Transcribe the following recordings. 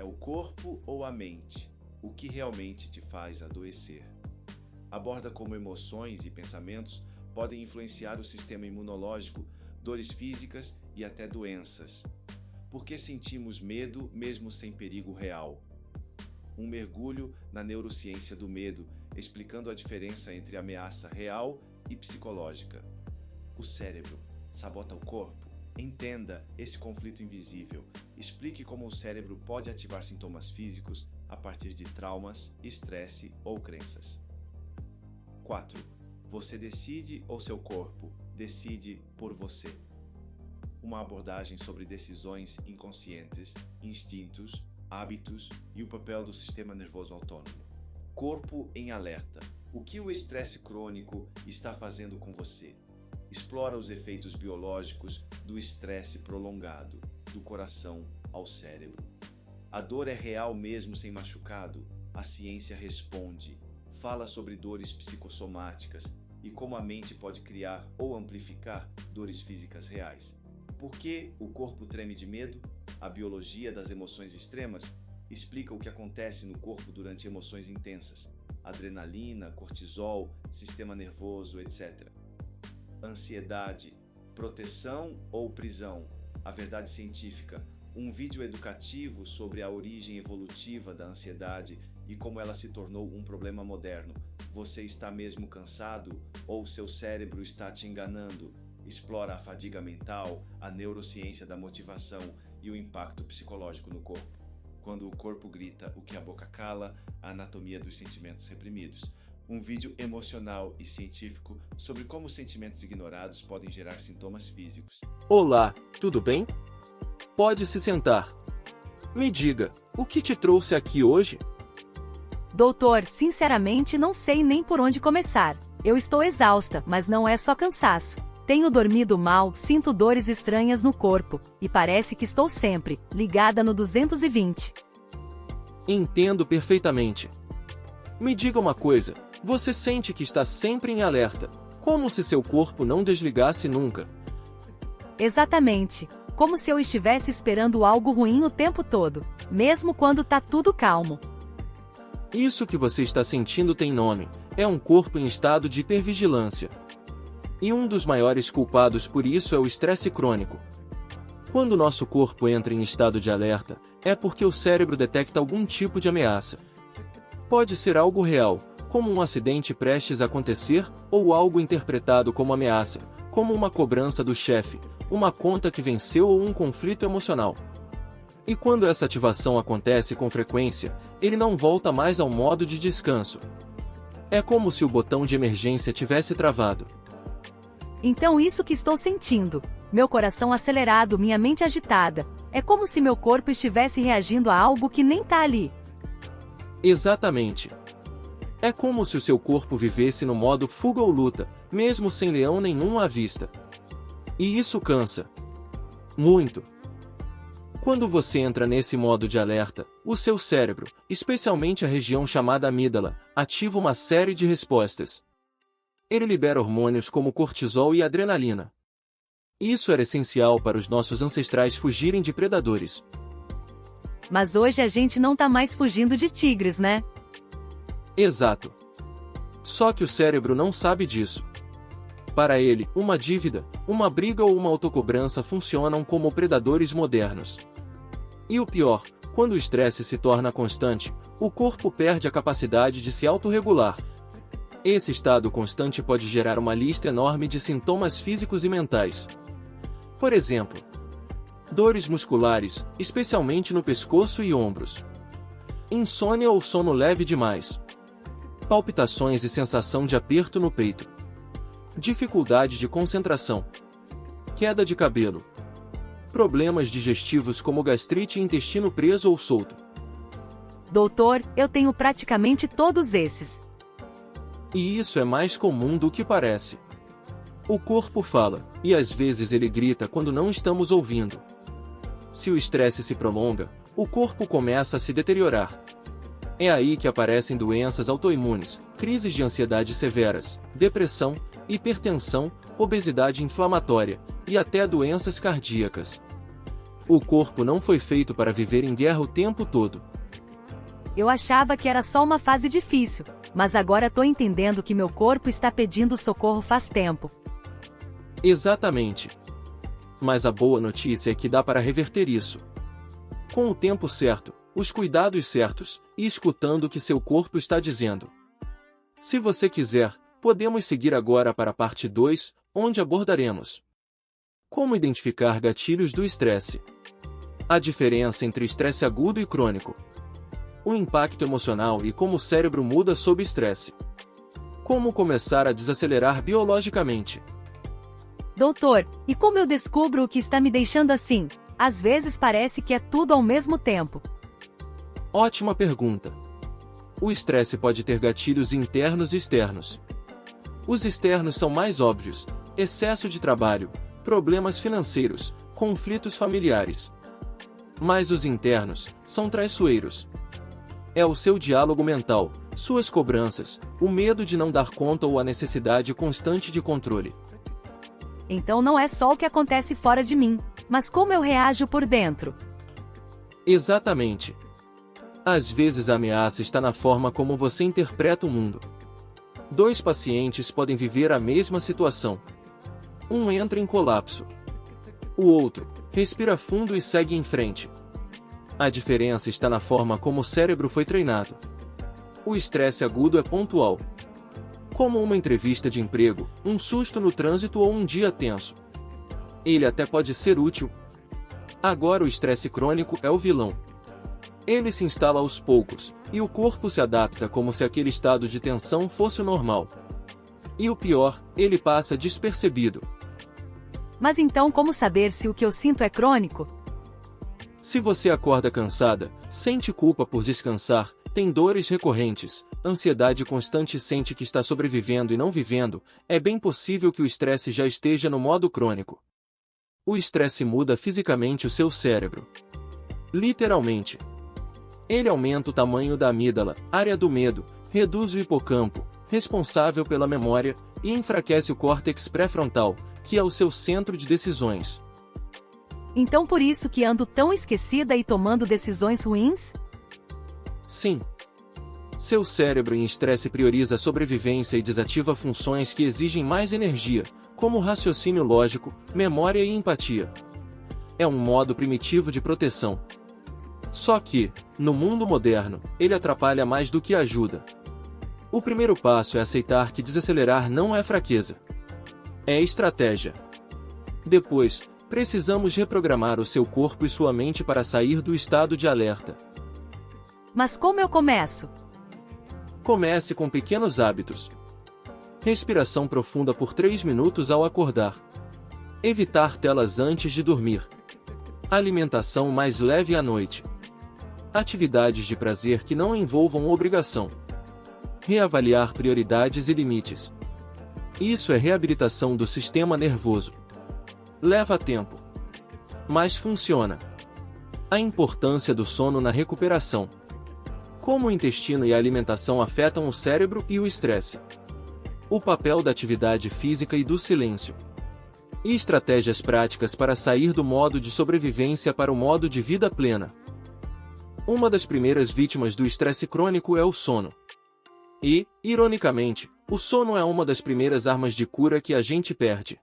É o corpo ou a mente o que realmente te faz adoecer? Aborda como emoções e pensamentos podem influenciar o sistema imunológico, dores físicas e até doenças. Por que sentimos medo mesmo sem perigo real? Um mergulho na neurociência do medo, explicando a diferença entre ameaça real e psicológica. O cérebro sabota o corpo? Entenda esse conflito invisível. Explique como o cérebro pode ativar sintomas físicos a partir de traumas, estresse ou crenças. 4. Você decide ou seu corpo decide por você? Uma abordagem sobre decisões inconscientes, instintos, hábitos e o papel do sistema nervoso autônomo. Corpo em alerta. O que o estresse crônico está fazendo com você? Explora os efeitos biológicos do estresse prolongado, do coração ao cérebro. A dor é real mesmo sem machucado? A ciência responde. Fala sobre dores psicossomáticas e como a mente pode criar ou amplificar dores físicas reais. Por que o corpo treme de medo? A biologia das emoções extremas explica o que acontece no corpo durante emoções intensas. Adrenalina, cortisol, sistema nervoso, etc. Ansiedade, proteção ou prisão? A verdade científica. Um vídeo educativo sobre a origem evolutiva da ansiedade e como ela se tornou um problema moderno. Você está mesmo cansado ou seu cérebro está te enganando? Explora a fadiga mental, a neurociência da motivação e o impacto psicológico no corpo. Quando o corpo grita o que a boca cala, a anatomia dos sentimentos reprimidos. Um vídeo emocional e científico sobre como sentimentos ignorados podem gerar sintomas físicos. Olá, tudo bem? Pode se sentar. Me diga, o que te trouxe aqui hoje? Doutor, sinceramente não sei nem por onde começar. Eu estou exausta, mas não é só cansaço. Tenho dormido mal, sinto dores estranhas no corpo, e parece que estou sempre ligada no 220. Entendo perfeitamente. Me diga uma coisa, você sente que está sempre em alerta, como se seu corpo não desligasse nunca. Exatamente, como se eu estivesse esperando algo ruim o tempo todo, mesmo quando tá tudo calmo. Isso que você está sentindo tem nome, é um corpo em estado de hipervigilância. E um dos maiores culpados por isso é o estresse crônico. Quando nosso corpo entra em estado de alerta, é porque o cérebro detecta algum tipo de ameaça. Pode ser algo real, como um acidente prestes a acontecer, ou algo interpretado como ameaça, como uma cobrança do chefe, uma conta que venceu ou um conflito emocional. E quando essa ativação acontece com frequência, ele não volta mais ao modo de descanso. É como se o botão de emergência tivesse travado. Então isso que estou sentindo, meu coração acelerado, minha mente agitada, é como se meu corpo estivesse reagindo a algo que nem tá ali. Exatamente. É como se o seu corpo vivesse no modo fuga ou luta, mesmo sem leão nenhum à vista. E isso cansa. Muito. Quando você entra nesse modo de alerta, o seu cérebro, especialmente a região chamada amígdala, ativa uma série de respostas. Ele libera hormônios como cortisol e adrenalina. Isso era essencial para os nossos ancestrais fugirem de predadores. Mas hoje a gente não tá mais fugindo de tigres, né? Exato. Só que o cérebro não sabe disso. Para ele, uma dívida, uma briga ou uma autocobrança funcionam como predadores modernos. E o pior, quando o estresse se torna constante, o corpo perde a capacidade de se autorregular. Esse estado constante pode gerar uma lista enorme de sintomas físicos e mentais. Por exemplo, dores musculares, especialmente no pescoço e ombros. Insônia ou sono leve demais. Palpitações e sensação de aperto no peito. Dificuldade de concentração. Queda de cabelo. Problemas digestivos como gastrite e intestino preso ou solto. Doutor, eu tenho praticamente todos esses. E isso é mais comum do que parece. O corpo fala, e às vezes ele grita quando não estamos ouvindo. Se o estresse se prolonga, o corpo começa a se deteriorar. É aí que aparecem doenças autoimunes, crises de ansiedade severas, depressão, hipertensão, obesidade inflamatória, e até doenças cardíacas. O corpo não foi feito para viver em guerra o tempo todo. Eu achava que era só uma fase difícil, mas agora tô entendendo que meu corpo está pedindo socorro faz tempo. Exatamente. Mas a boa notícia é que dá para reverter isso. Com o tempo certo, os cuidados certos, e escutando o que seu corpo está dizendo. Se você quiser, podemos seguir agora para a parte 2, onde abordaremos como identificar gatilhos do estresse, a diferença entre estresse agudo e crônico, o impacto emocional e como o cérebro muda sob estresse, como começar a desacelerar biologicamente. Doutor, e como eu descubro o que está me deixando assim? Às vezes parece que é tudo ao mesmo tempo. Ótima pergunta. O estresse pode ter gatilhos internos e externos. Os externos são mais óbvios: excesso de trabalho, problemas financeiros, conflitos familiares. Mas os internos são traiçoeiros. É o seu diálogo mental, suas cobranças, o medo de não dar conta ou a necessidade constante de controle. Então não é só o que acontece fora de mim, mas como eu reajo por dentro. Exatamente. Às vezes a ameaça está na forma como você interpreta o mundo. 2 pacientes podem viver a mesma situação. Um entra em colapso. O outro respira fundo e segue em frente. A diferença está na forma como o cérebro foi treinado. O estresse agudo é pontual, como uma entrevista de emprego, um susto no trânsito ou um dia tenso. Ele até pode ser útil. Agora o estresse crônico é o vilão. Ele se instala aos poucos, e o corpo se adapta como se aquele estado de tensão fosse o normal. E o pior, ele passa despercebido. Mas então como saber se o que eu sinto é crônico? Se você acorda cansada, sente culpa por descansar, tem dores recorrentes, ansiedade constante e sente que está sobrevivendo e não vivendo, é bem possível que o estresse já esteja no modo crônico. O estresse muda fisicamente o seu cérebro. Literalmente. Ele aumenta o tamanho da amígdala, área do medo, reduz o hipocampo, responsável pela memória, e enfraquece o córtex pré-frontal, que é o seu centro de decisões. Então por isso que ando tão esquecida e tomando decisões ruins? Sim. Seu cérebro em estresse prioriza a sobrevivência e desativa funções que exigem mais energia, como raciocínio lógico, memória e empatia. É um modo primitivo de proteção. Só que, no mundo moderno, ele atrapalha mais do que ajuda. O primeiro passo é aceitar que desacelerar não é fraqueza. É estratégia. Depois, precisamos reprogramar o seu corpo e sua mente para sair do estado de alerta. Mas como eu começo? Comece com pequenos hábitos. Respiração profunda por 3 minutos ao acordar. Evitar telas antes de dormir. Alimentação mais leve à noite. Atividades de prazer que não envolvam obrigação. Reavaliar prioridades e limites. Isso é reabilitação do sistema nervoso. Leva tempo, mas funciona. A importância do sono na recuperação. Como o intestino e a alimentação afetam o cérebro e o estresse. O papel da atividade física e do silêncio. E estratégias práticas para sair do modo de sobrevivência para o modo de vida plena. Uma das primeiras vítimas do estresse crônico é o sono. E, ironicamente, o sono é uma das primeiras armas de cura que a gente perde.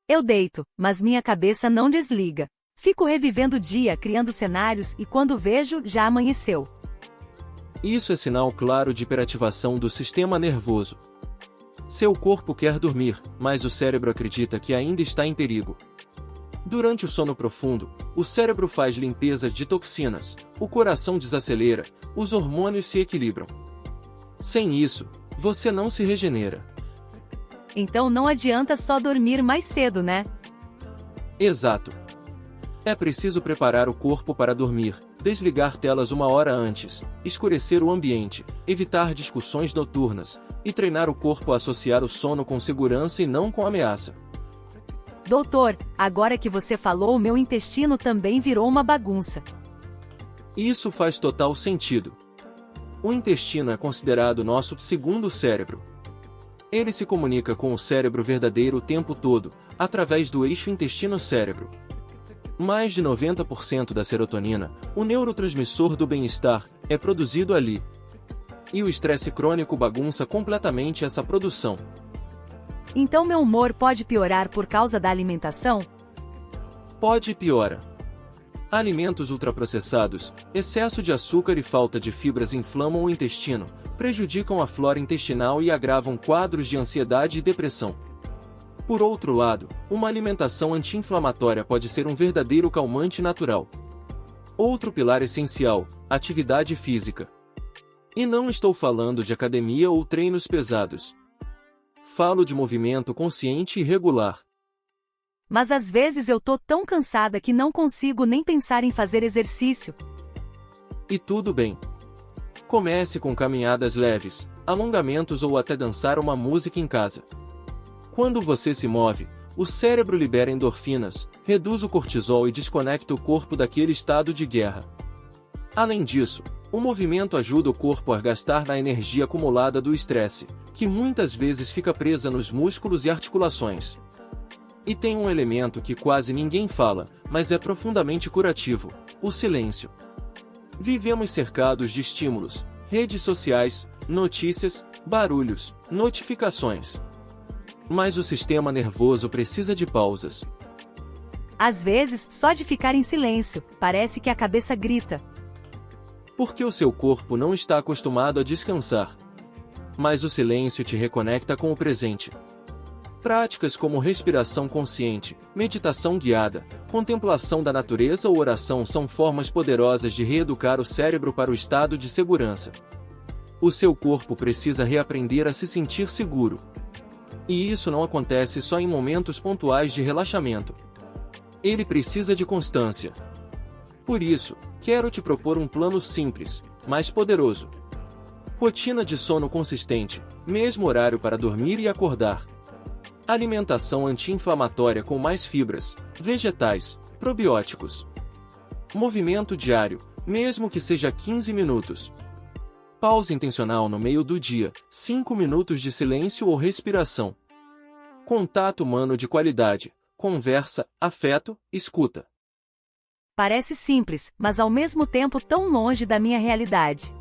Eu deito, mas minha cabeça não desliga. Fico revivendo o dia, criando cenários e quando vejo, já amanheceu. Isso é sinal claro de hiperativação do sistema nervoso. Seu corpo quer dormir, mas o cérebro acredita que ainda está em perigo. Durante o sono profundo, o cérebro faz limpeza de toxinas, o coração desacelera, os hormônios se equilibram. Sem isso, você não se regenera. Então não adianta só dormir mais cedo, né? Exato. É preciso preparar o corpo para dormir, desligar telas 1 hora antes, escurecer o ambiente, evitar discussões noturnas, e treinar o corpo a associar o sono com segurança e não com ameaça. Doutor, agora que você falou, meu intestino também virou uma bagunça. Isso faz total sentido. O intestino é considerado nosso segundo cérebro. Ele se comunica com o cérebro verdadeiro o tempo todo, através do eixo intestino-cérebro. Mais de 90% da serotonina, o neurotransmissor do bem-estar, é produzido ali. E o estresse crônico bagunça completamente essa produção. Então meu humor pode piorar por causa da alimentação? Pode e piora. Alimentos ultraprocessados, excesso de açúcar e falta de fibras inflamam o intestino, prejudicam a flora intestinal e agravam quadros de ansiedade e depressão. Por outro lado, uma alimentação anti-inflamatória pode ser um verdadeiro calmante natural. Outro pilar essencial, atividade física. E não estou falando de academia ou treinos pesados. Falo de movimento consciente e regular. Mas às vezes eu tô tão cansada que não consigo nem pensar em fazer exercício. E tudo bem. Comece com caminhadas leves, alongamentos ou até dançar uma música em casa. Quando você se move, o cérebro libera endorfinas, reduz o cortisol e desconecta o corpo daquele estado de guerra. Além disso, o movimento ajuda o corpo a gastar na energia acumulada do estresse, que muitas vezes fica presa nos músculos e articulações. E tem um elemento que quase ninguém fala, mas é profundamente curativo: o silêncio. Vivemos cercados de estímulos, redes sociais, notícias, barulhos, notificações. Mas o sistema nervoso precisa de pausas. Às vezes, só de ficar em silêncio, parece que a cabeça grita. Porque o seu corpo não está acostumado a descansar. Mas o silêncio te reconecta com o presente. Práticas como respiração consciente, meditação guiada, contemplação da natureza ou oração são formas poderosas de reeducar o cérebro para o estado de segurança. O seu corpo precisa reaprender a se sentir seguro. E isso não acontece só em momentos pontuais de relaxamento. Ele precisa de constância. Por isso, quero te propor um plano simples, mas poderoso. Rotina de sono consistente, mesmo horário para dormir e acordar. Alimentação anti-inflamatória com mais fibras, vegetais, probióticos. Movimento diário, mesmo que seja 15 minutos. Pausa intencional no meio do dia, 5 minutos de silêncio ou respiração. Contato humano de qualidade, conversa, afeto, escuta. Parece simples, mas ao mesmo tempo tão longe da minha realidade.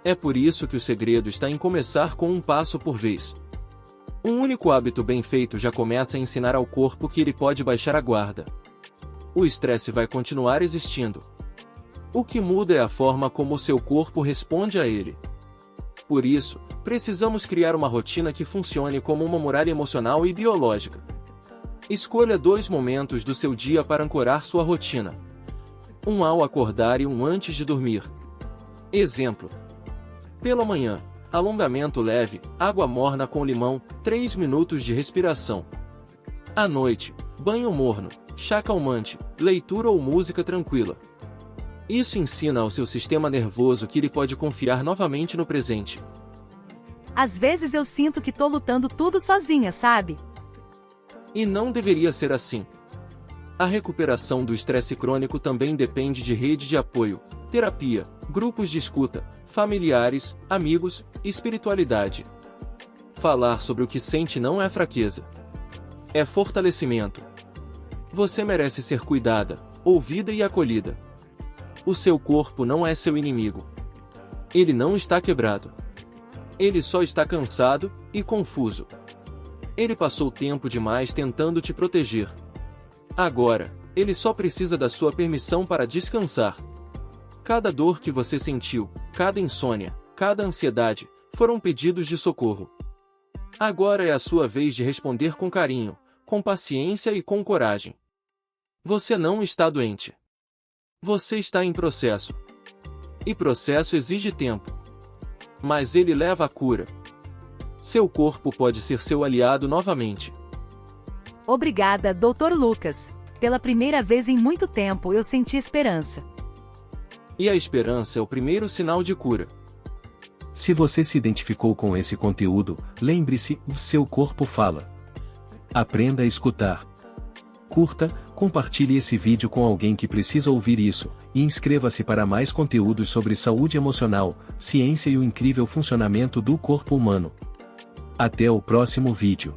É por isso que o segredo está em começar com um passo por vez. Um único hábito bem feito já começa a ensinar ao corpo que ele pode baixar a guarda. O estresse vai continuar existindo. O que muda é a forma como o seu corpo responde a ele. Por isso, precisamos criar uma rotina que funcione como uma muralha emocional e biológica. Escolha 2 momentos do seu dia para ancorar sua rotina. Um ao acordar e um antes de dormir. Exemplo: pela manhã, alongamento leve, água morna com limão, 3 minutos de respiração. À noite, banho morno, chá calmante, leitura ou música tranquila. Isso ensina ao seu sistema nervoso que ele pode confiar novamente no presente. Às vezes eu sinto que tô lutando tudo sozinha, sabe? E não deveria ser assim. A recuperação do estresse crônico também depende de rede de apoio, terapia, grupos de escuta, familiares, amigos, espiritualidade. Falar sobre o que sente não é fraqueza. É fortalecimento. Você merece ser cuidada, ouvida e acolhida. O seu corpo não é seu inimigo. Ele não está quebrado. Ele só está cansado e confuso. Ele passou tempo demais tentando te proteger. Agora, ele só precisa da sua permissão para descansar. Cada dor que você sentiu, cada insônia, cada ansiedade, foram pedidos de socorro. Agora é a sua vez de responder com carinho, com paciência e com coragem. Você não está doente. Você está em processo. E processo exige tempo. Mas ele leva à cura. Seu corpo pode ser seu aliado novamente. Obrigada, Dr. Lucas. Pela primeira vez em muito tempo eu senti esperança. E a esperança é o primeiro sinal de cura. Se você se identificou com esse conteúdo, lembre-se, o seu corpo fala. Aprenda a escutar. Curta, compartilhe esse vídeo com alguém que precisa ouvir isso, e inscreva-se para mais conteúdos sobre saúde emocional, ciência e o incrível funcionamento do corpo humano. Até o próximo vídeo.